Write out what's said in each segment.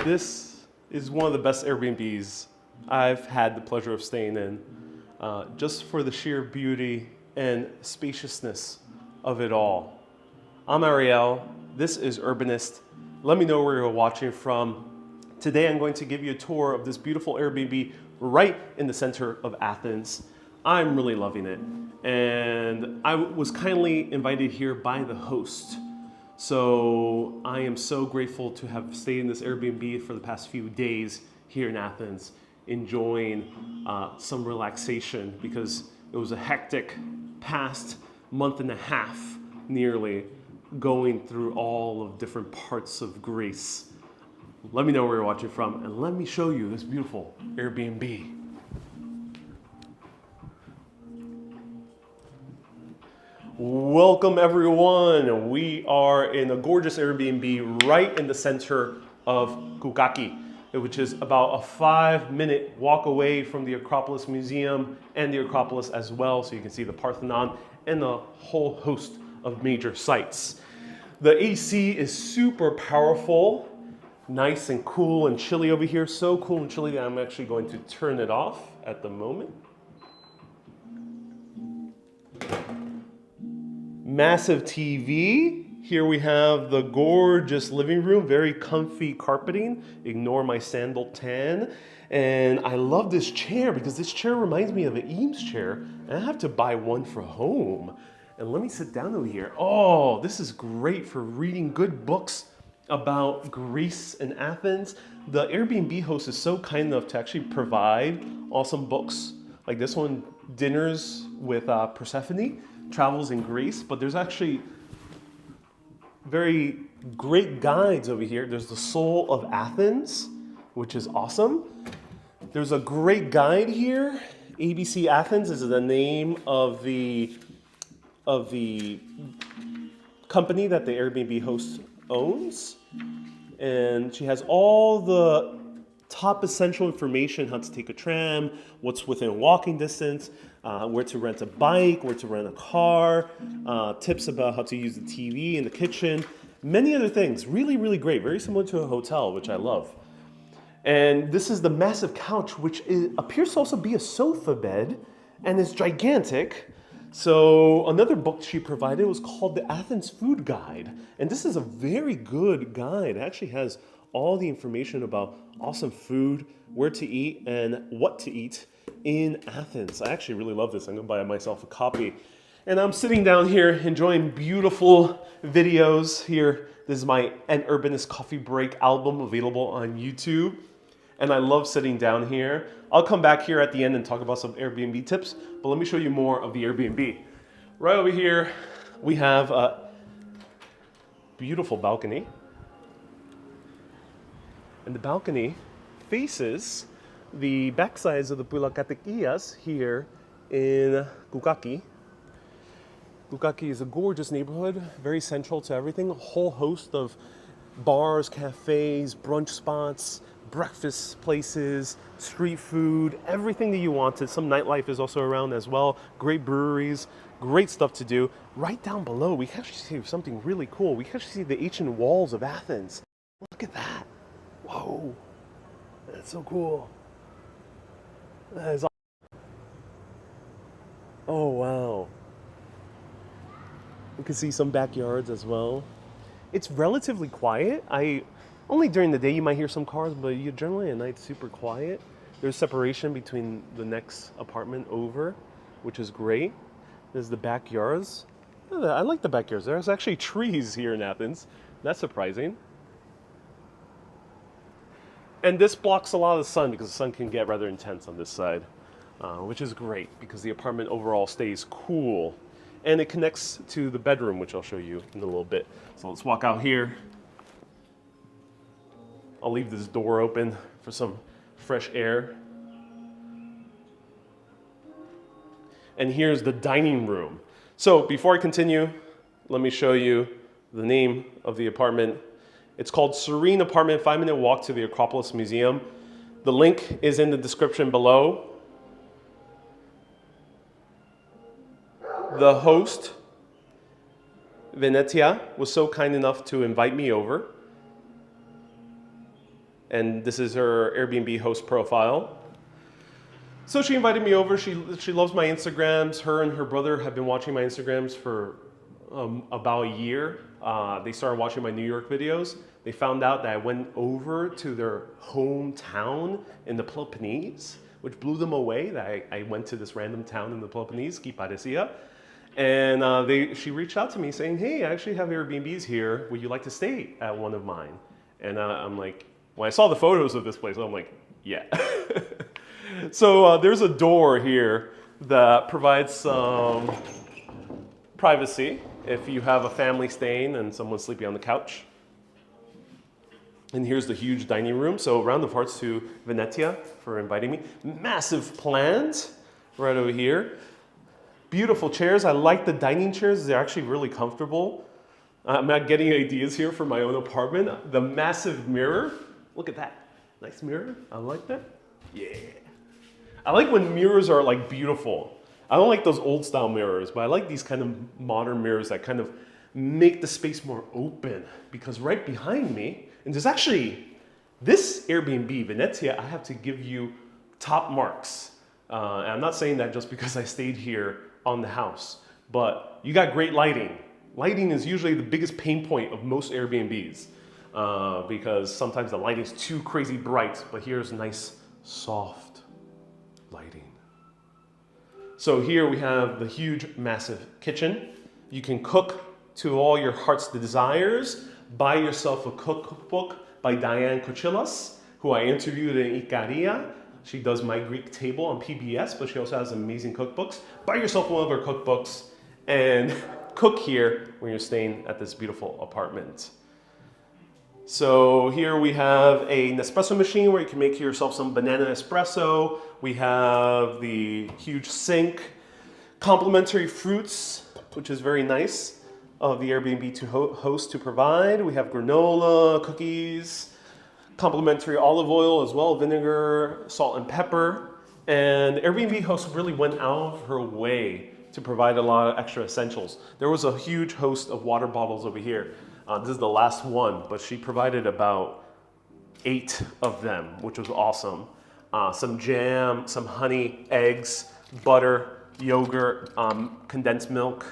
This is one of the best Airbnbs I've had the pleasure of staying in, just for the sheer beauty and spaciousness of it all. I'm Ariel, this is Urbanist. Let me know where you're watching from. Today I'm going to give you a tour of this beautiful Airbnb right in the center of Athens. I'm really loving it, and I was kindly invited here by the host. So I am so grateful to have stayed in this Airbnb for the past few days here in Athens, enjoying some relaxation because it was a hectic past month and a half nearly going through all of different parts of Greece. Let me know where you're watching from and let me show you this beautiful Airbnb. Welcome everyone. We are in a gorgeous Airbnb right in the center of Koukaki, which is about a 5-minute walk away from the Acropolis Museum and the Acropolis as well, so you can see the Parthenon and a whole host of major sites. The AC is super powerful, nice and cool and chilly over here. So cool and chilly that I'm actually going to turn it off at the moment. Massive TV. Here we have the gorgeous living room, very comfy carpeting. Ignore my sandal tan. And I love this chair because this chair reminds me of an Eames chair, and I have to buy one for home. And let me sit down over here. Oh, this is great for reading good books about Greece and Athens. The Airbnb host is so kind enough to actually provide awesome books like this one, Dinners with Persephone, Travels in Greece, but there's actually very great guides over here. There's the Soul of Athens, which is awesome. There's a great guide here. ABC Athens is the name of the company that the Airbnb host owns. And she has all the top essential information: how to take a tram, what's within walking distance, where to rent a bike, where to rent a car, tips about how to use the TV in the kitchen, many other things. Really, really great. Very similar to a hotel, which I love. And this is the massive couch, which appears to also be a sofa bed and is gigantic. So another book she provided was called the Athens Food Guide. And this is a very good guide. It actually has all the information about awesome food, where to eat, and what to eat in Athens. I actually really love this. I'm gonna buy myself a copy. And I'm sitting down here enjoying beautiful videos here. This is my An Urbanist Coffee Break album available on YouTube. And I love sitting down here. I'll come back here at the end and talk about some Airbnb tips, but let me show you more of the Airbnb. Right over here, we have a beautiful balcony. And the balcony faces the backsides of the Pylakatekias here in Koukaki. Koukaki is a gorgeous neighborhood, very central to everything. A whole host of bars, cafes, brunch spots, breakfast places, street food, everything that you wanted. Some nightlife is also around as well. Great breweries, great stuff to do. Right down below, we can actually see something really cool. We can actually see the ancient walls of Athens. Look at that. Whoa, that's so cool. That is awesome. Oh, wow. You can see some backyards as well. It's relatively quiet. Only during the day you might hear some cars, but generally at night it's super quiet. There's separation between the next apartment over, which is great. There's the backyards. I like the backyards. There's actually trees here in Athens. That's surprising. And this blocks a lot of the sun because the sun can get rather intense on this side, which is great because the apartment overall stays cool. And it connects to the bedroom, which I'll show you in a little bit. So let's walk out here. I'll leave this door open for some fresh air. And here's the dining room. So before I continue, let me show you the name of the apartment. It's called Serene Apartment, 5-minute walk to the Acropolis Museum. The link is in the description below. The host, Venetia, was so kind enough to invite me over. And this is her Airbnb host profile. So she invited me over. She loves my Instagrams. Her and her brother have been watching my Instagrams for about a year. They started watching my New York videos. They found out that I went over to their hometown in the Peloponnese, which blew them away that I went to this random town in the Peloponnese, Kiparesia. And she reached out to me saying, hey, I actually have Airbnbs here. Would you like to stay at one of mine? And I'm like, when I saw the photos of this place, I'm like, yeah. So there's a door here that provides some privacy if you have a family staying and someone's sleeping on the couch. And here's the huge dining room. So round of hearts to Venetia for inviting me. Massive plans right over here. Beautiful chairs. I like the dining chairs. They're actually really comfortable. I'm not getting ideas here for my own apartment. The massive mirror. Look at that. Nice mirror. I like that. Yeah. I like when mirrors are like beautiful. I don't like those old style mirrors, but I like these kind of modern mirrors that kind of make the space more open. Because right behind me, and there's actually this Airbnb, Venetia, I have to give you top marks. And I'm not saying that just because I stayed here on the house, but you got great lighting. Lighting is usually the biggest pain point of most Airbnbs because sometimes the lighting is too crazy bright, but here's nice, soft lighting. So here we have the huge, massive kitchen. You can cook to all your heart's desires. Buy yourself a cookbook by Diane Kochilas, who I interviewed in Ikaria. She does My Greek Table on PBS, but she also has amazing cookbooks. Buy yourself one of her cookbooks and cook here when you're staying at this beautiful apartment. So here we have an espresso machine where you can make yourself some banana espresso. We have the huge sink, complimentary fruits, which is very nice of the Airbnb host to provide. We have granola, cookies, complimentary olive oil as well, vinegar, salt and pepper. And Airbnb host really went out of her way to provide a lot of extra essentials. There was a huge host of water bottles over here. This is the last one, but she provided about 8 of them, which was awesome. Some jam, some honey, eggs, butter, yogurt, condensed milk,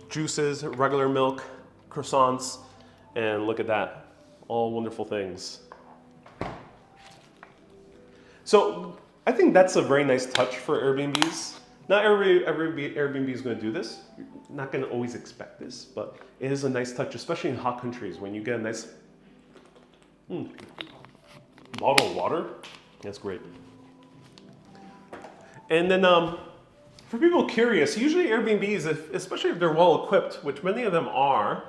juices, regular milk, croissants, and look at that. All wonderful things. So I think that's a very nice touch for Airbnbs. Not every Airbnb is going to do this. You're not going to always expect this, but it is a nice touch, especially in hot countries when you get a nice bottle of water. That's great. And then for people curious, usually Airbnbs, especially if they're well equipped, which many of them are,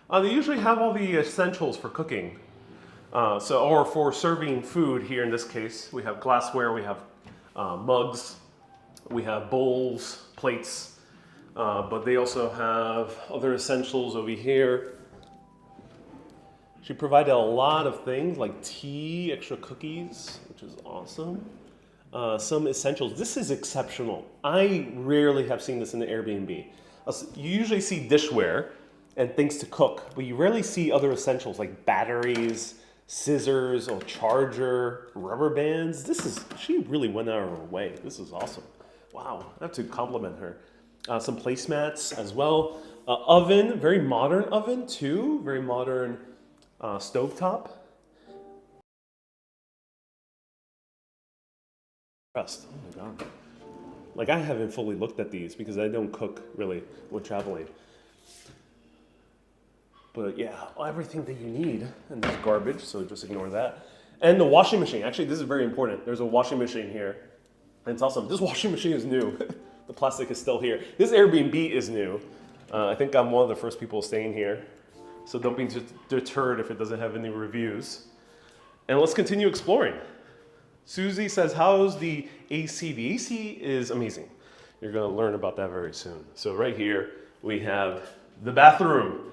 they usually have all the essentials for cooking. Or for serving food here in this case. We have glassware, we have mugs, we have bowls, plates, but they also have other essentials over here. She provided a lot of things like tea, extra cookies, which is awesome. Some essentials. This is exceptional. I rarely have seen this in the Airbnb. You usually see dishware and things to cook, but you rarely see other essentials like batteries, scissors, a charger, rubber bands. She really went out of her way. This is awesome. Wow, I have to compliment her. Some placemats as well. Oven, very modern oven too. Very modern stovetop. Oh my God. Like I haven't fully looked at these because I don't cook really when traveling. But yeah, everything that you need, and there's garbage, so just ignore that. And the washing machine, actually this is very important. There's a washing machine here, and it's awesome. This washing machine is new. The plastic is still here. This Airbnb is new. I think I'm one of the first people staying here, so don't be deterred if it doesn't have any reviews. And let's continue exploring. Susie says, how's the AC? The AC is amazing. You're gonna learn about that very soon. So right here, we have the bathroom.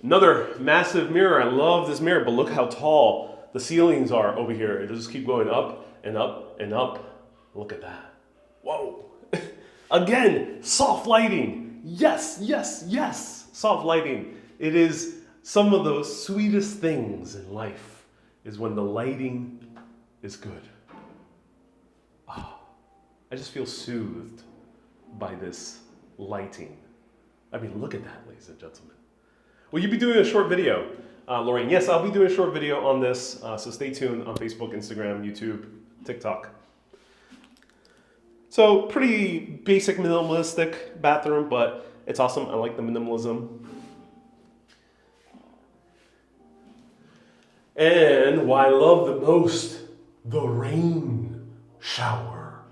Another massive mirror. I love this mirror, but look how tall the ceilings are over here. It just keep going up and up and up. Look at that. Whoa. Again, soft lighting. Yes, yes, yes. Soft lighting. It is some of the sweetest things in life is when the lighting is good. Oh, I just feel soothed by this lighting. I mean, look at that, ladies and gentlemen. Will you be doing a short video, Lorraine? Yes, I'll be doing a short video on this, so stay tuned on Facebook, Instagram, YouTube, TikTok. So pretty basic minimalistic bathroom, but it's awesome. I like the minimalism. And what I love the most, the rain shower.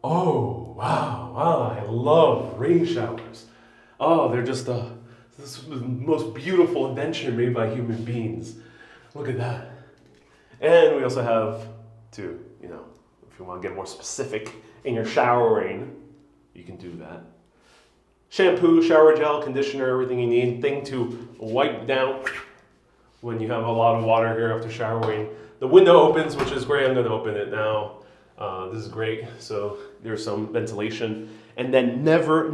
Oh, wow, I love rain showers. Oh, they're just this is the most beautiful invention made by human beings. Look at that. And we also have to, if you want to get more specific in your showering, you can do that. Shampoo, shower gel, conditioner, everything you need. Thing to wipe down when you have a lot of water here after showering. The window opens, which is great. I'm going to open it now. This is great. So there's some ventilation. And then never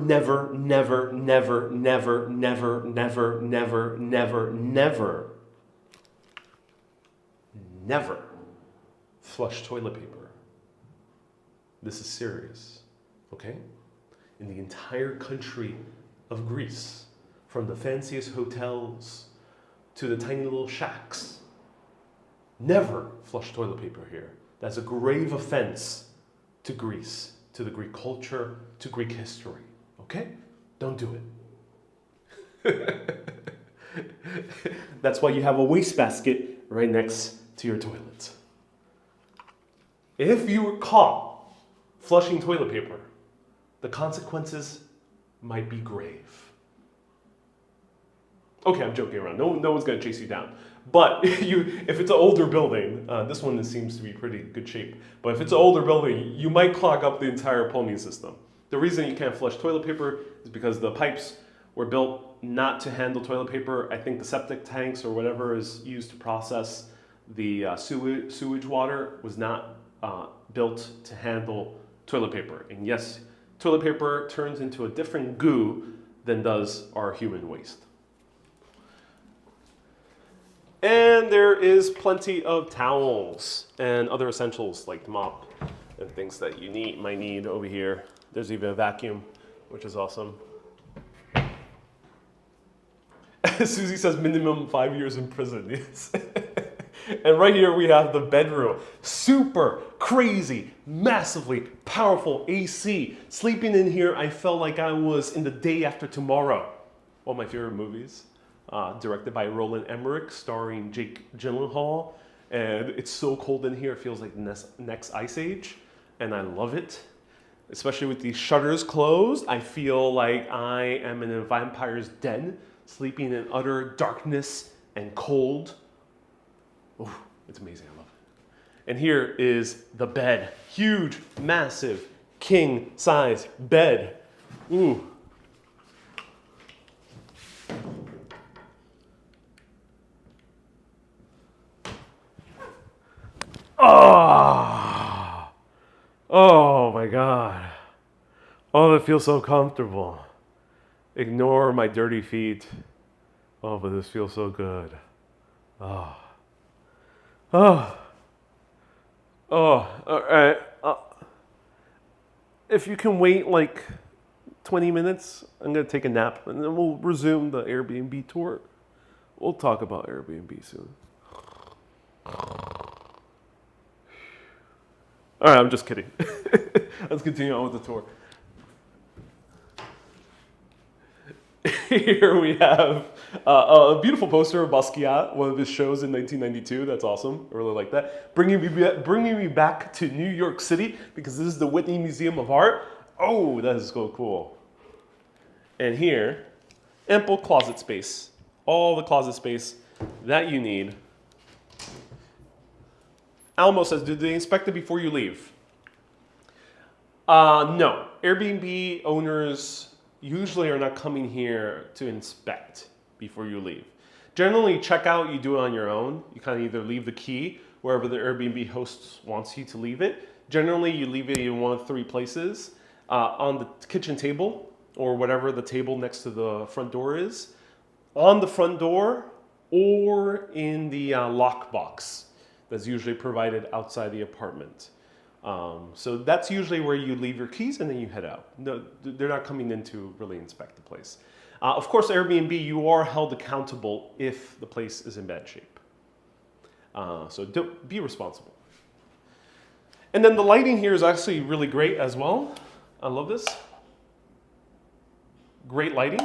flush toilet paper. This is serious, okay? In the entire country of Greece, from the fanciest hotels to the tiny little shacks, never flush toilet paper here. That's a grave offense to Greece, to the Greek culture, to Greek history, okay? Don't do it. That's why you have a wastebasket right next to your toilet. If you were caught flushing toilet paper, the consequences might be grave. Okay, I'm joking around. No one's going to chase you down. But if it's an older building, this one seems to be pretty good shape, but if it's an older building, you might clog up the entire plumbing system. The reason you can't flush toilet paper is because the pipes were built not to handle toilet paper. I think the septic tanks or whatever is used to process the sewage water was not built to handle toilet paper. And yes, toilet paper turns into a different goo than does our human waste. And there is plenty of towels and other essentials like mop and things that you might need over here. There's even a vacuum, which is awesome. Susie says minimum 5 years in prison. Yes. And right here we have the bedroom. Super crazy, massively powerful AC. Sleeping in here, I felt like I was in The Day After Tomorrow. One of my favorite movies. Directed by Roland Emmerich, starring Jake Gyllenhaal. And it's so cold in here, it feels like the next ice age. And I love it. Especially with these shutters closed, I feel like I am in a vampire's den, sleeping in utter darkness and cold. Oh, it's amazing, I love it. And here is the bed. Huge, massive, king-size bed. Ooh. Oh my God. Oh, that feels so comfortable. Ignore my dirty feet. Oh, but this feels so good. Oh. All right. If you can wait like 20 minutes, I'm going to take a nap and then we'll resume the Airbnb tour. We'll talk about Airbnb soon. All right, I'm just kidding. Let's continue on with the tour. Here we have a beautiful poster of Basquiat, one of his shows in 1992. That's awesome. I really like that. Bringing me back to New York City because this is the Whitney Museum of Art. Oh, that is so cool. And here, ample closet space. All the closet space that you need. Almo says, did they inspect it before you leave? No. Airbnb owners usually are not coming here to inspect before you leave. Generally, checkout, you do it on your own. You kind of either leave the key wherever the Airbnb host wants you to leave it. Generally, you leave it in one of three places. On the kitchen table or whatever the table next to the front door is. On the front door, or in the lockbox that's usually provided outside the apartment. So that's usually where you leave your keys and then you head out. No, they're not coming in to really inspect the place. Of course, Airbnb, you are held accountable if the place is in bad shape. So be responsible. And then the lighting here is actually really great as well. I love this. Great lighting.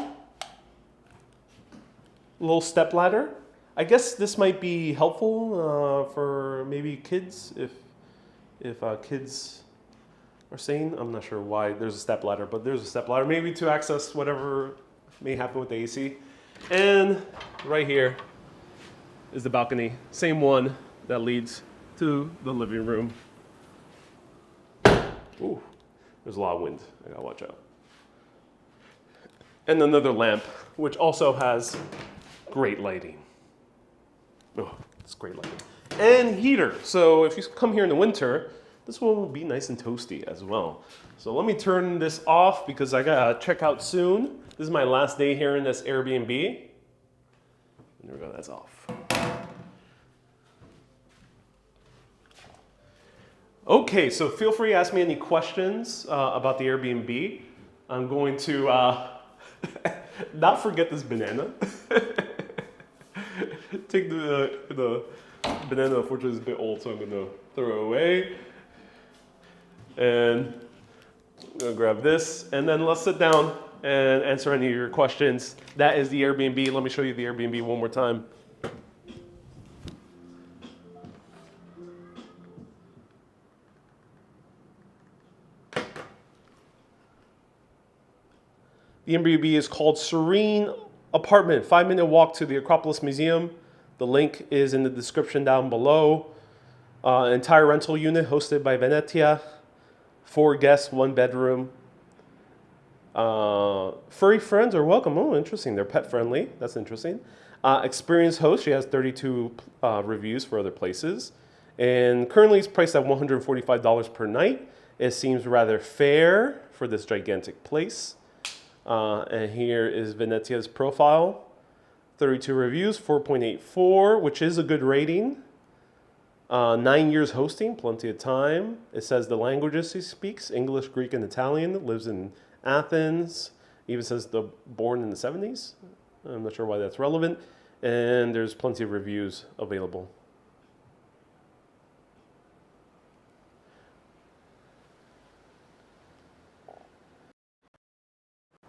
Little step ladder. I guess this might be helpful for maybe kids if kids are sane. I'm not sure why there's a step ladder, but there's a step ladder maybe to access whatever may happen with the AC. And right here is the balcony, same one that leads to the living room. Ooh, there's a lot of wind. I gotta watch out. And another lamp, which also has great lighting. Oh, it's great lighting. And heater. So if you come here in the winter, this one will be nice and toasty as well. So let me turn this off because I gotta check out soon. This is my last day here in this Airbnb. There we go, that's off. Okay, so feel free to ask me any questions about the Airbnb. I'm going to not forget this banana. Take the banana, unfortunately, is a bit old, so I'm going to throw it away. And I'm going to grab this, and then let's sit down and answer any of your questions. That is the Airbnb. Let me show you the Airbnb one more time. The Airbnb is called Serene Apartment, 5-minute walk to the Acropolis Museum. The link is in the description down below. Entire rental unit hosted by Venetia. 4 guests, 1 bedroom. Furry friends are welcome. Oh, interesting. They're pet friendly. That's interesting. Experienced host. She has 32 reviews for other places. And currently it's priced at $145 per night. It seems rather fair for this gigantic place. And here is Venetia's profile. 32 reviews, 4.84, which is a good rating. 9 years hosting, plenty of time. It says the languages he speaks, English, Greek, and Italian. Lives in Athens. Even says born in the 70s. I'm not sure why that's relevant. And there's plenty of reviews available.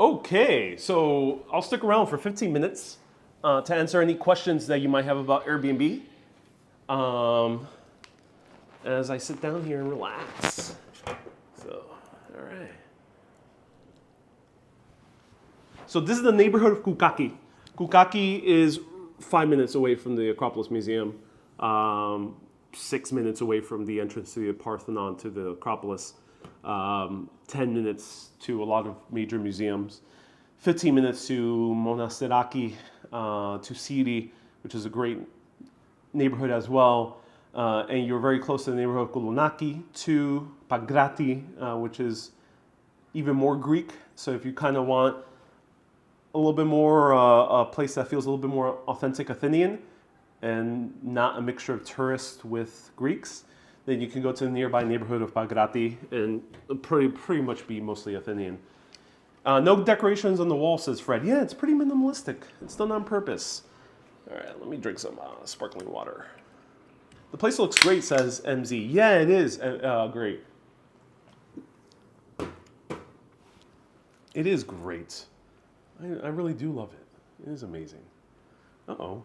Okay, so I'll stick around for 15 minutes to answer any questions that you might have about Airbnb. As I sit down here and relax. So, all right. So this is the neighborhood of Kukaki. Kukaki is 5 minutes away from the Acropolis Museum, 6 minutes away from the entrance to the Parthenon to the Acropolis, 10 minutes to a lot of major museums, 15 minutes to Monastiraki, to Siri, which is a great neighborhood as well. And you're very close to the neighborhood of Kolonaki, to Pagrati, which is even more Greek. So if you kind of want a little bit more, a place that feels a little bit more authentic Athenian and not a mixture of tourists with Greeks, then you can go to the nearby neighborhood of Pagrati and pretty much be mostly Athenian. No decorations on the wall, says Fred. Yeah, it's pretty minimalistic. It's done on purpose. All right, let me drink some sparkling water. The place looks great, says MZ. Yeah, it is great. It is great. I really do love it. It is amazing. Uh-oh.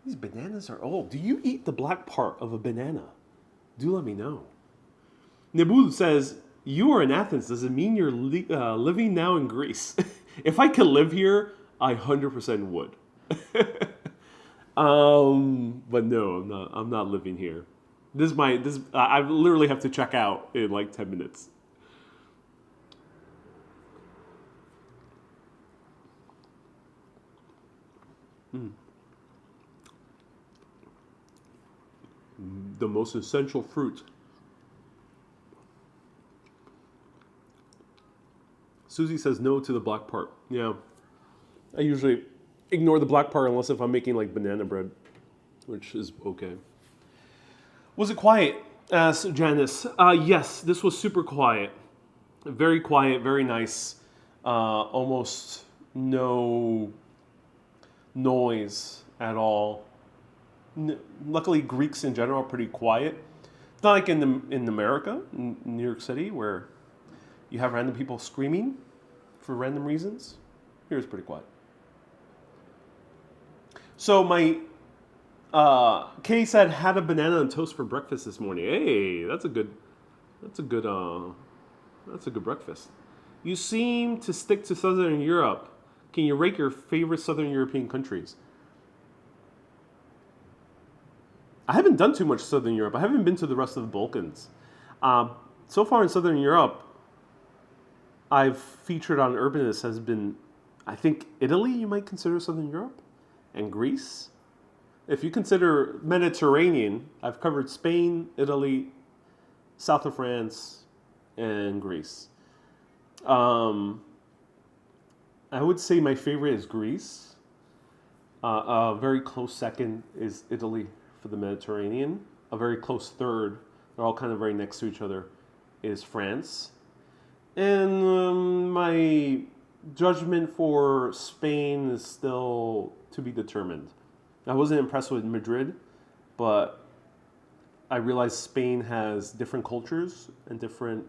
These bananas are old. Do you eat the black part of a banana? Do let me know. Nebul says, you are in Athens. Does it mean you're living now in Greece? If I could live here, I 100% would. But no, I'm not living here. I literally have to check out in like 10 minutes. The most essential fruit. Susie says no to the black part. Yeah, I usually Ignore the black part unless if I'm making like banana bread, which is okay. Was it quiet? Asked Janice. Yes, this was super quiet. Quiet, very nice. Almost no noise at all. Luckily, Greeks in general are pretty quiet. It's not like in America, in New York City, where you have random people screaming for random reasons. Here it's pretty quiet. So my Kay said had a banana and toast for breakfast this morning. Hey, that's a good breakfast. You seem to stick to Southern Europe. Can you rank your favorite Southern European countries? I haven't done too much Southern Europe. I haven't been to the rest of the Balkans. So far in Southern Europe, I've featured on Urbanist has been, I think Italy you might consider Southern Europe, and Greece. If you consider Mediterranean, I've covered Spain, Italy, south of France, and Greece. I would say my favorite is Greece. A very close second is Italy for the Mediterranean. A very close third, they're all kind of very next to each other, is France. And my judgment for Spain is still to be determined. I wasn't impressed with Madrid, but I realized Spain has different cultures and different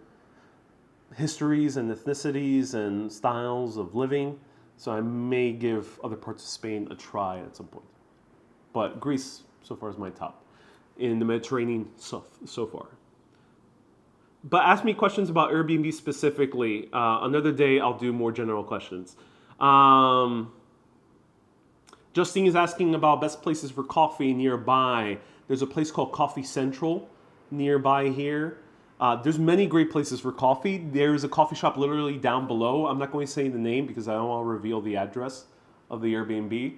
histories and ethnicities and styles of living. So I may give other parts of Spain a try at some point. But Greece so far is my top in the Mediterranean so far. But ask me questions about Airbnb specifically. Another day I'll do more general questions. Justine is asking about best places for coffee nearby. There's a place called Coffee Central nearby here. There's many great places for coffee. There's a coffee shop literally down below. I'm not going to say the name because I don't want to reveal the address of the Airbnb.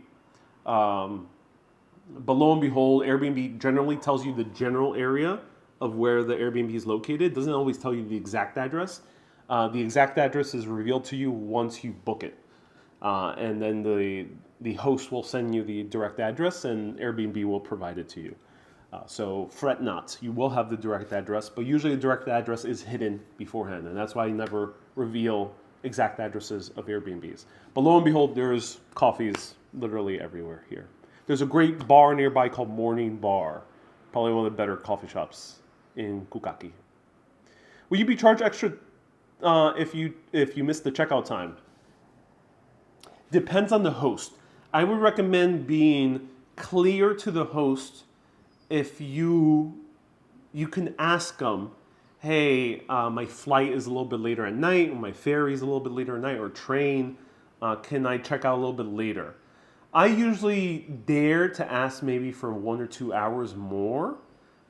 But lo and behold, Airbnb generally tells you the general area of where the Airbnb is located. It doesn't always tell you the exact address. The exact address is revealed to you once you book it. And then the host will send you the direct address and Airbnb will provide it to you. So fret not, you will have the direct address, but usually the direct address is hidden beforehand, and that's why I never reveal exact addresses of Airbnbs. But lo and behold, there's coffees literally everywhere here. There's a great bar nearby called Morning Bar, probably one of the better coffee shops in Kukaki. Will you be charged extra if you miss the checkout time? Depends on the host. I would recommend being clear to the host. If you can ask them, hey, my flight is a little bit later at night, or my ferry is a little bit later at night, or train, can I check out a little bit later? I usually dare to ask maybe for 1 or 2 hours more.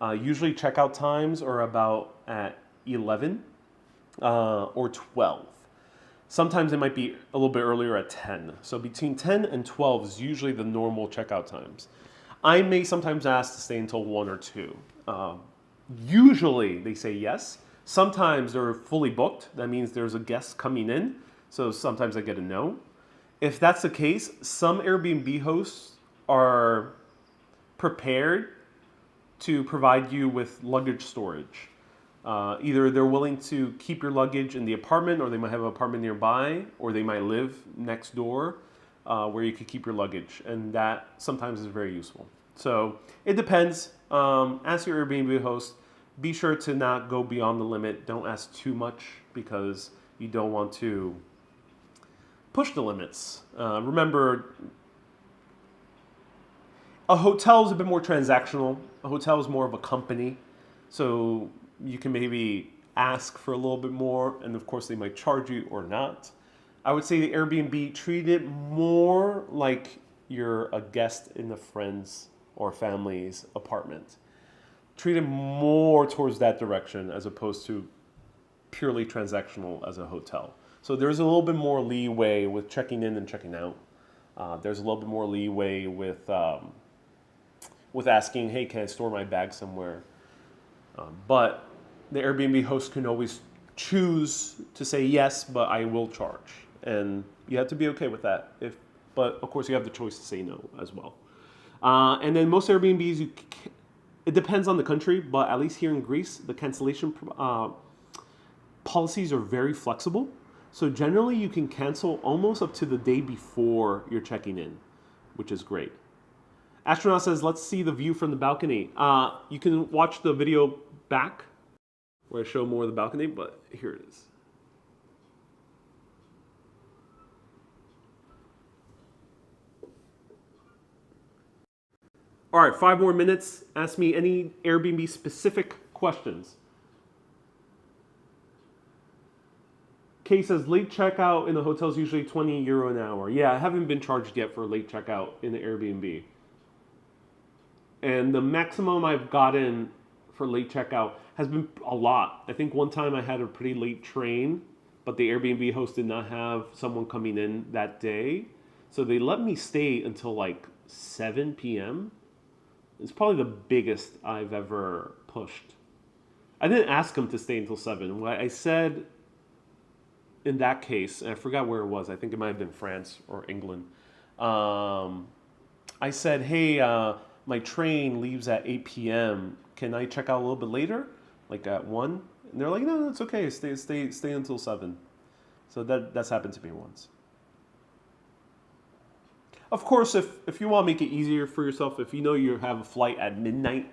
Usually checkout times are about at 11 or 12. Sometimes it might be a little bit earlier at 10. So between 10 and 12 is usually the normal checkout times. I may sometimes ask to stay until 1 or 2. Usually they say yes. Sometimes they're fully booked. That means there's a guest coming in. So sometimes I get a no. If that's the case, some Airbnb hosts are prepared to provide you with luggage storage. Either they're willing to keep your luggage in the apartment, or they might have an apartment nearby, or they might live next door where you could keep your luggage. And that sometimes is very useful. So it depends. Ask your Airbnb host. Be sure to not go beyond the limit. Don't ask too much because you don't want to push the limits. Remember, a hotel is a bit more transactional. A hotel is more of a company. So you can maybe ask for a little bit more, and of course they might charge you or not. I would say the Airbnb, treat it more like you're a guest in a friend's or family's apartment. Treat it more towards that direction as opposed to purely transactional as a hotel. So there's a little bit more leeway with checking in and checking out. There's a little bit more leeway with asking, hey, can I store my bag somewhere? But the Airbnb host can always choose to say yes, but I will charge. And you have to be okay with that. But of course, you have the choice to say no as well. And then most Airbnbs, it depends on the country, but at least here in Greece, the cancellation policies are very flexible. So generally, you can cancel almost up to the day before you're checking in, which is great. Astronaut says, let's see the view from the balcony. You can watch the video back where I show more of the balcony, but here it is. All right, 5 more minutes. Ask me any Airbnb specific questions. Kay says, late checkout in the hotel is usually €20 an hour. Yeah, I haven't been charged yet for late checkout in the Airbnb. And the maximum I've gotten for late checkout has been a lot. I think one time I had a pretty late train, but the Airbnb host did not have someone coming in that day. So they let me stay until like 7 p.m. It's probably the biggest I've ever pushed. I didn't ask them to stay until 7. What I said in that case, and I forgot where it was, I think it might have been France or England. I said, hey, my train leaves at 8 p.m. Can I check out a little bit later? Like at 1? And they're like, no, it's okay. Stay until 7. So that's happened to me once. Of course, if you want to make it easier for yourself, if you know you have a flight at midnight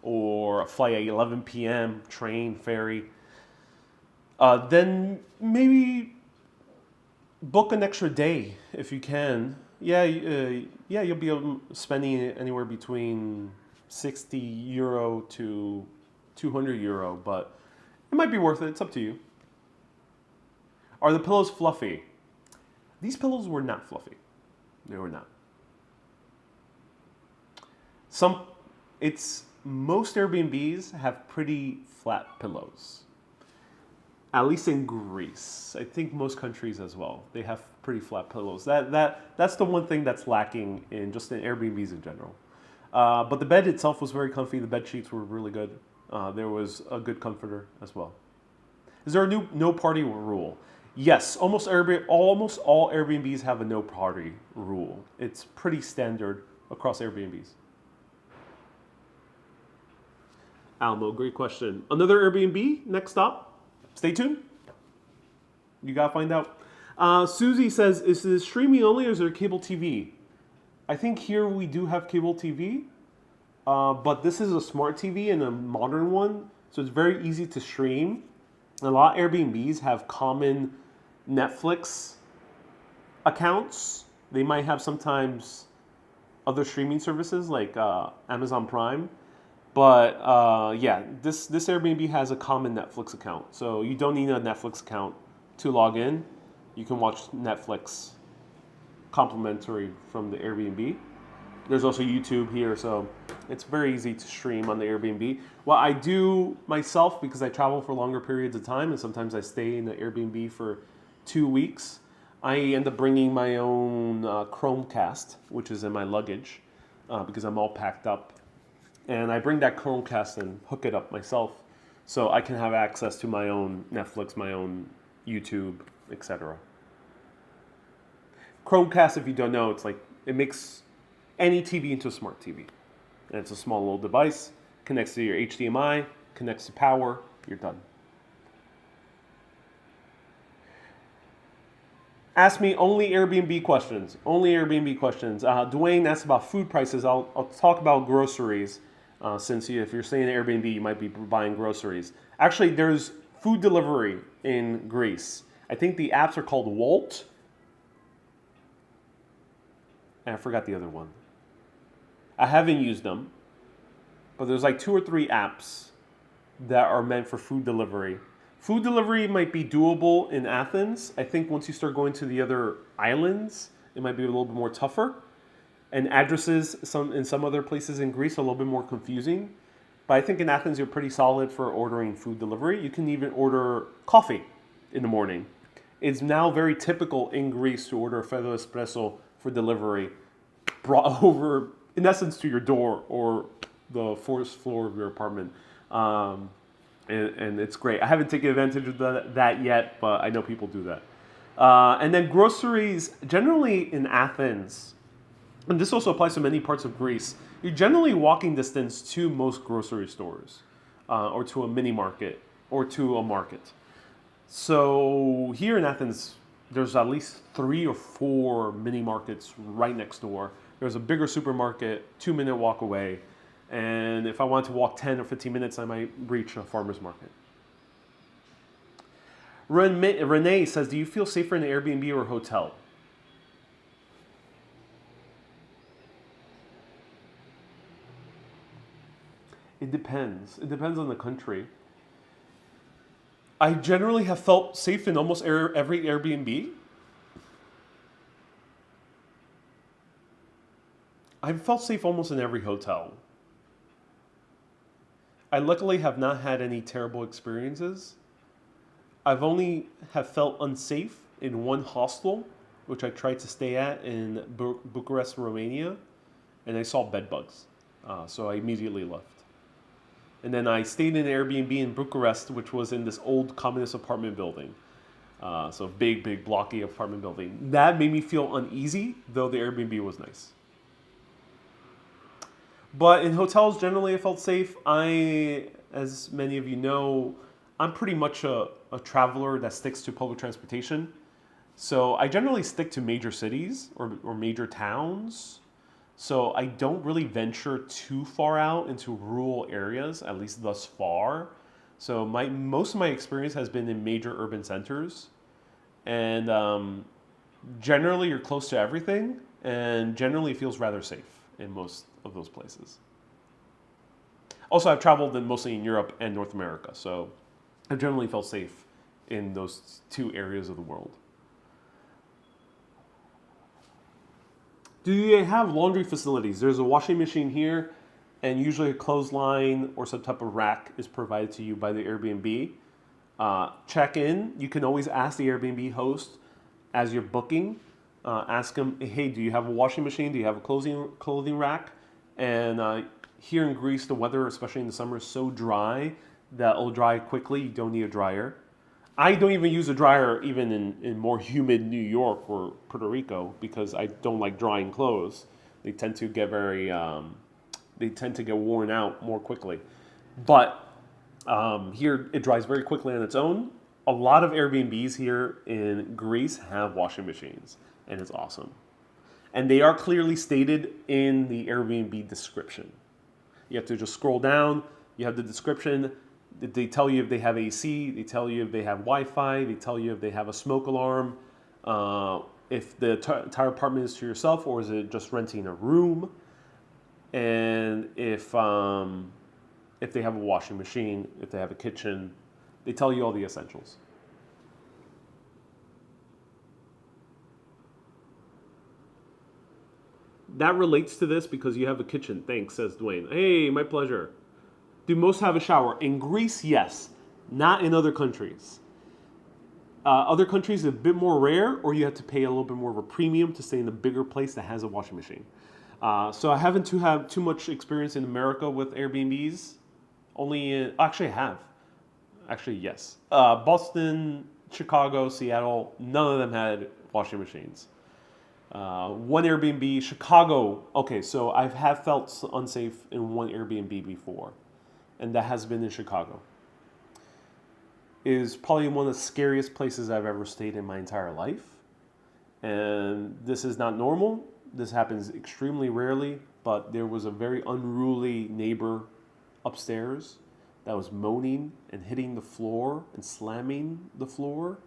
or a flight at 11 p.m., train, ferry, then maybe book an extra day if you can. You'll be spending anywhere between €60 to €200, but it might be worth it. It's up to you. Are the pillows fluffy? These pillows were not fluffy. They were not. Most Airbnbs have pretty flat pillows. At least in Greece. I think most countries as well. They have pretty flat pillows. That's the one thing that's lacking in Airbnbs in general. But the bed itself was very comfy. The bed sheets were really good. There was a good comforter as well. Is there a no party rule? Yes, almost all Airbnbs have a no party rule. It's pretty standard across Airbnbs. Almo, great question. Another Airbnb next stop? Stay tuned. You gotta find out. Susie says, is this streaming only or is there cable TV? I think here we do have cable TV, but this is a smart TV and a modern one, so it's very easy to stream. A lot of Airbnbs have common Netflix accounts. They might have sometimes other streaming services like Amazon Prime. But this Airbnb has a common Netflix account. So you don't need a Netflix account to log in. You can watch Netflix complimentary from the Airbnb. There's also YouTube here, so it's very easy to stream on the Airbnb. What I do myself, because I travel for longer periods of time, and sometimes I stay in the Airbnb for 2 weeks, I end up bringing my own Chromecast, which is in my luggage, because I'm all packed up. And I bring that Chromecast and hook it up myself so I can have access to my own Netflix, my own YouTube, etc. Chromecast, if you don't know, it makes any TV into a smart TV. And it's a small little device, connects to your HDMI, connects to power, you're done. Ask me only Airbnb questions. Only Airbnb questions. Dwayne asked about food prices. I'll talk about groceries. Since if you're staying in Airbnb, you might be buying groceries. Actually, there's food delivery in Greece. I think the apps are called Wolt. And I forgot the other one. I haven't used them. But there's like 2 or 3 apps that are meant for food delivery. Food delivery might be doable in Athens. I think once you start going to the other islands, it might be a little bit more tougher. And addresses in some other places in Greece are a little bit more confusing. But I think in Athens, you're pretty solid for ordering food delivery. You can even order coffee in the morning. It's now very typical in Greece to order a Freddo Espresso for delivery, brought over, in essence, to your door or the 4th floor of your apartment. And it's great. I haven't taken advantage of that yet, but I know people do that. And then groceries, generally in Athens, and this also applies to many parts of Greece, you're generally walking distance to most grocery stores, or to a mini market, or to a market. So here in Athens, there's at least 3 or 4 mini markets right next door. There's a bigger supermarket, 2-minute walk away. And if I want to walk 10 or 15 minutes, I might reach a farmer's market. Renee says, do you feel safer in an Airbnb or a hotel? It depends. It depends on the country. I generally have felt safe in almost every Airbnb. I've felt safe almost in every hotel. I luckily have not had any terrible experiences. I've only have felt unsafe in one hostel, which I tried to stay at in Bucharest, Romania, and I saw bed bugs. So I immediately left. And then I stayed in an Airbnb in Bucharest, which was in this old communist apartment building. So big, blocky apartment building. That made me feel uneasy, though the Airbnb was nice. But in hotels, generally I felt safe. As many of you know, I'm pretty much a traveler that sticks to public transportation. So I generally stick to major cities or major towns. So I don't really venture too far out into rural areas, at least thus far. So most of my experience has been in major urban centers. And generally you're close to everything and generally feels rather safe in most of those places. Also, I've traveled mostly in Europe and North America, so I've generally felt safe in those 2 areas of the world. Do you have laundry facilities? There's a washing machine here, and usually a clothesline or some type of rack is provided to you by the Airbnb. Check in. You can always ask the Airbnb host as you're booking. Ask them, hey, do you have a washing machine? Do you have a clothing rack? And here in Greece, the weather, especially in the summer, is so dry that it'll dry quickly. You don't need a dryer. I don't even use a dryer even in more humid New York or Puerto Rico because I don't like drying clothes. They tend to get worn out more quickly. But here it dries very quickly on its own. A lot of Airbnbs here in Greece have washing machines, and it's awesome. And they are clearly stated in the Airbnb description. You have to just scroll down. You have the description. They tell you if they have AC. They tell you if they have Wi-Fi. They tell you if they have a smoke alarm. If the entire apartment is to yourself or is it just renting a room. And if they have a washing machine, if they have a kitchen. They tell you all the essentials. That relates to this because you have a kitchen. Thanks, says Dwayne. Hey, my pleasure. Do most have a shower? In Greece, yes. Not in other countries. Other countries, a bit more rare, or you have to pay a little bit more of a premium to stay in a bigger place that has a washing machine. So I haven't had too much experience in America with Airbnbs. Actually, I have. Actually, yes. Boston, Chicago, Seattle, none of them had washing machines. One Airbnb, Chicago. Okay, so I have felt unsafe in one Airbnb before, and that has been in Chicago. It is probably one of the scariest places I've ever stayed in my entire life. And this is not normal. This happens extremely rarely, but there was a very unruly neighbor upstairs that was moaning and hitting the floor and slamming the floor.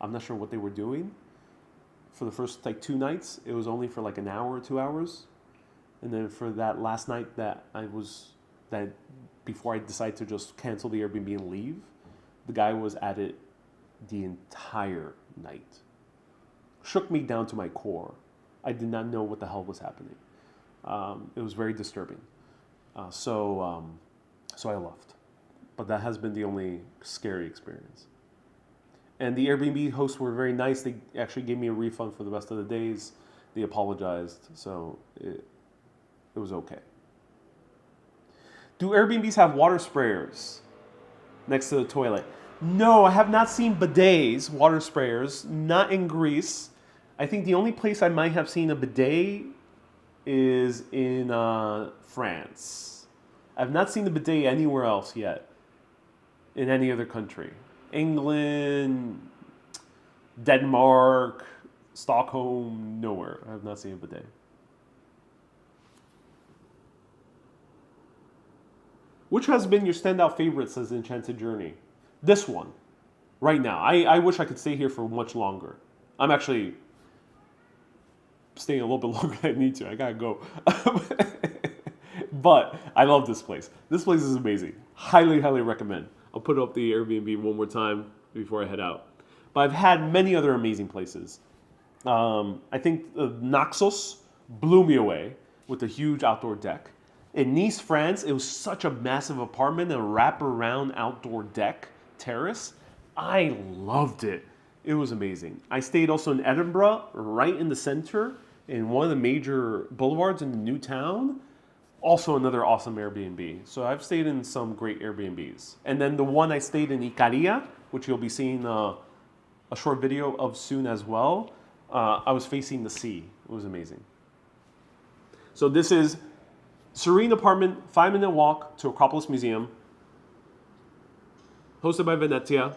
I'm not sure what they were doing. For the first 2 nights, it was only for an hour or 2 hours. And then for that last night before I decided to just cancel the Airbnb and leave, the guy was at it the entire night. Shook me down to my core. I did not know what the hell was happening. It was very disturbing. So I left. But that has been the only scary experience. And the Airbnb hosts were very nice. They actually gave me a refund for the rest of the days. They apologized, so it was okay. Do Airbnbs have water sprayers next to the toilet? No, I have not seen bidets, water sprayers, not in Greece. I think the only place I might have seen a bidet is in France. I've not seen the bidet anywhere else yet, in any other country. England, Denmark, Stockholm, nowhere. I have not seen a bidet. Which has been your standout favorites as Enchanted Journey? This one, right now. I wish I could stay here for much longer. I'm actually staying a little bit longer than I need to. I gotta go. But I love this place. This place is amazing. Highly, highly recommend. I'll put up the Airbnb one more time before I head out. But I've had many other amazing places. I think Naxos blew me away with a huge outdoor deck. In Nice, France, it was such a massive apartment and a wraparound outdoor deck terrace. I loved it. It was amazing. I stayed also in Edinburgh, right in the center, in one of the major boulevards in the new town. Also another awesome Airbnb. So I've stayed in some great Airbnbs. And then the one I stayed in Icaria, which you'll be seeing a short video of soon as well, I was facing the sea. It was amazing. So this is Serene Apartment, 5-minute walk to Acropolis Museum. Hosted by Venezia.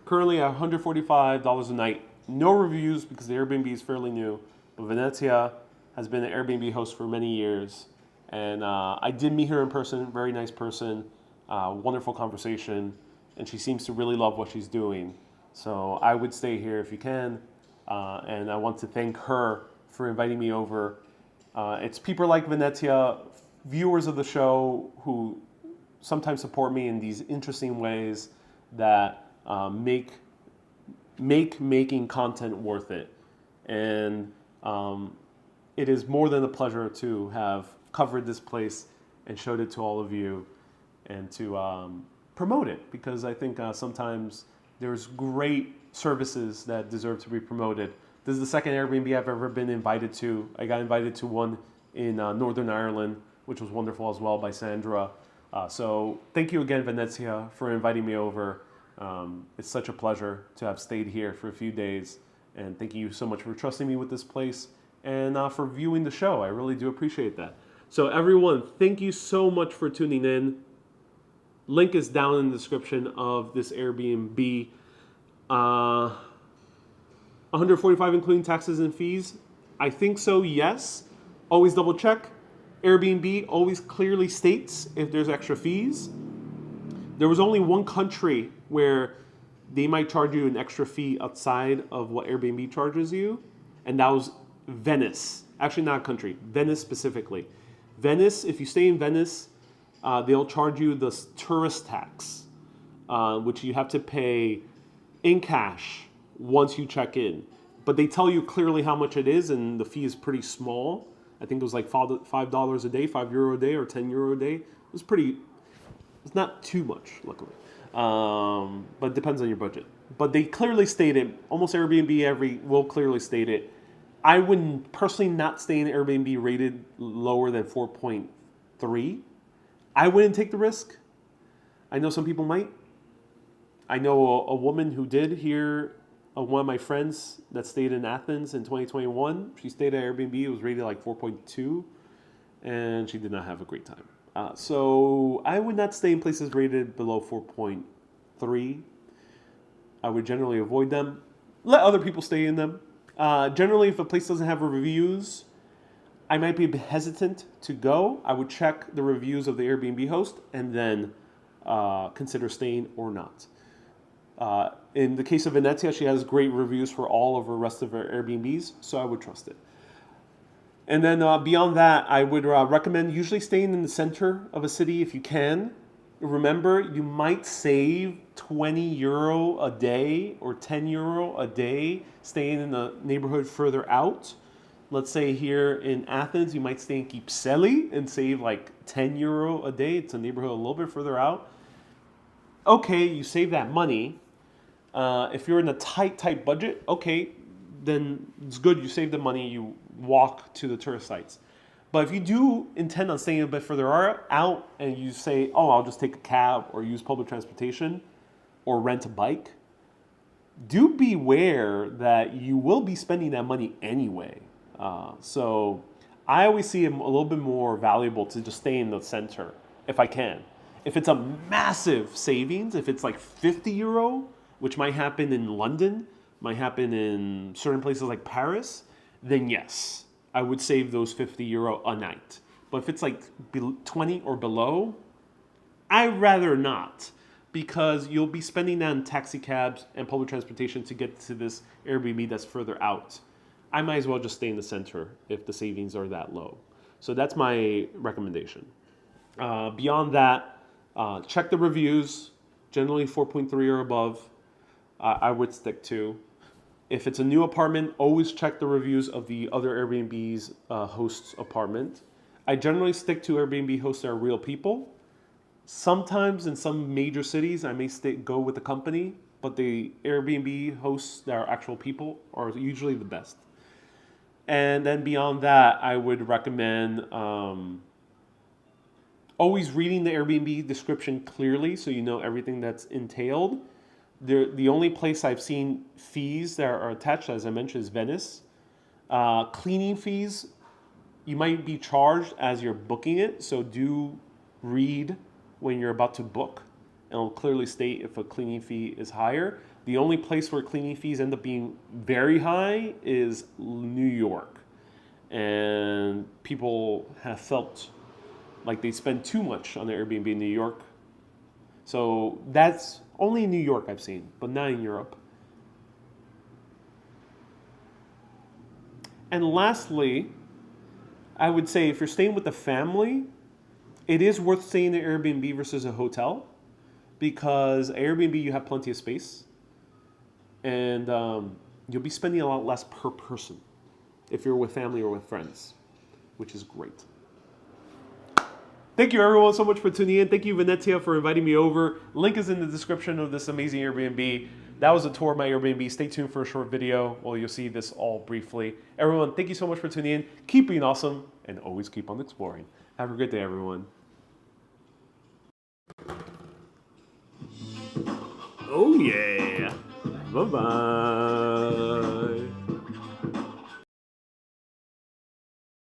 Currently at $145 a night. No reviews because the Airbnb is fairly new. But Venezia has been an Airbnb host for many years. And I did meet her in person, very nice person, wonderful conversation. And she seems to really love what she's doing. So I would stay here if you can. And I want to thank her for inviting me over. It's people like Venezia, viewers of the show, who sometimes support me in these interesting ways that make making content worth it. And it is more than a pleasure to have covered this place and showed it to all of you and to promote it, because I think sometimes there's great services that deserve to be promoted. This is the second Airbnb I've ever been invited to. I got invited to one in Northern Ireland, which was wonderful as well, by Sandra. So thank you again, Venezia, for inviting me over. It's such a pleasure to have stayed here for a few days. And thank you so much for trusting me with this place and for viewing the show. I really do appreciate that. So everyone, thank you so much for tuning in. Link is down in the description of this Airbnb. 145 including taxes and fees? I think so, yes. Always double check. Airbnb always clearly states if there's extra fees. There was only one country where they might charge you an extra fee outside of what Airbnb charges you, and that was Venice. Actually, not a country, Venice specifically. Venice, if you stay in Venice, they'll charge you the tourist tax, which you have to pay in cash once you check in. But they tell you clearly how much it is, and the fee is pretty small. I think it was like $5 a day, €5 a day, or €10 a day. It was it's not too much, luckily. But it depends on your budget. But they clearly state it. Almost Airbnb will clearly state it. I would personally not stay in an Airbnb rated lower than 4.3. I wouldn't take the risk. I know some people might. I know a woman who did here. One of my friends that stayed in Athens in 2021, she stayed at Airbnb. It was rated like 4.2, and she did not have a great time. So I would not stay in places rated below 4.3. I would generally avoid them. Let other people stay in them. Generally, if a place doesn't have reviews, I might be a bit hesitant to go. I would check the reviews of the Airbnb host and then consider staying or not. In the case of Venezia, she has great reviews for all of her rest of her Airbnbs, so I would trust it. And then beyond that, I would recommend usually staying in the center of a city if you can. Remember, you might save €20 a day or €10 a day staying in a neighborhood further out. Let's say here in Athens, you might stay in Kypseli and save like €10 a day. It's a neighborhood a little bit further out. Okay, you save that money. If you're in a tight budget, okay, then it's good. You save the money. You walk to the tourist sites. But if you do intend on staying a bit further out and you say, oh, I'll just take a cab or use public transportation, or rent a bike, do beware that you will be spending that money anyway. So I always see it a little bit more valuable to just stay in the center if I can. If it's a massive savings, if it's like €50, which might happen in London, might happen in certain places like Paris, then yes, I would save those €50 a night. But if it's like 20 or below, I'd rather not, because you'll be spending that on taxi cabs and public transportation to get to this Airbnb that's further out. I might as well just stay in the center if the savings are that low. So that's my recommendation. Beyond that, check the reviews. Generally 4.3 or above, I would stick to. If it's a new apartment, always check the reviews of the other Airbnb's host's apartment. I generally stick to Airbnb hosts that are real people. Sometimes in some major cities, I may go with the company, but the Airbnb hosts that are actual people are usually the best. And then beyond that, I would recommend always reading the Airbnb description clearly so you know everything that's entailed. The only place I've seen fees that are attached, as I mentioned, is Venice. Cleaning fees, you might be charged as you're booking it, so do read when you're about to book, and it'll clearly state if a cleaning fee is higher. The only place where cleaning fees end up being very high is New York, and people have felt like they spend too much on the Airbnb in New York. So that's only in New York I've seen, but not in Europe. And lastly, I would say if you're staying with a family, it is worth staying in an Airbnb versus a hotel, because Airbnb you have plenty of space, and you'll be spending a lot less per person if you're with family or with friends, which is great. Thank you everyone so much for tuning in. Thank you Venezia for inviting me over. Link is in the description of this amazing Airbnb. That was a tour of my Airbnb. Stay tuned for a short video where you'll see this all briefly. Everyone, thank you so much for tuning in. Keep being awesome and always keep on exploring. Have a great day, everyone. Oh yeah. Bye-bye.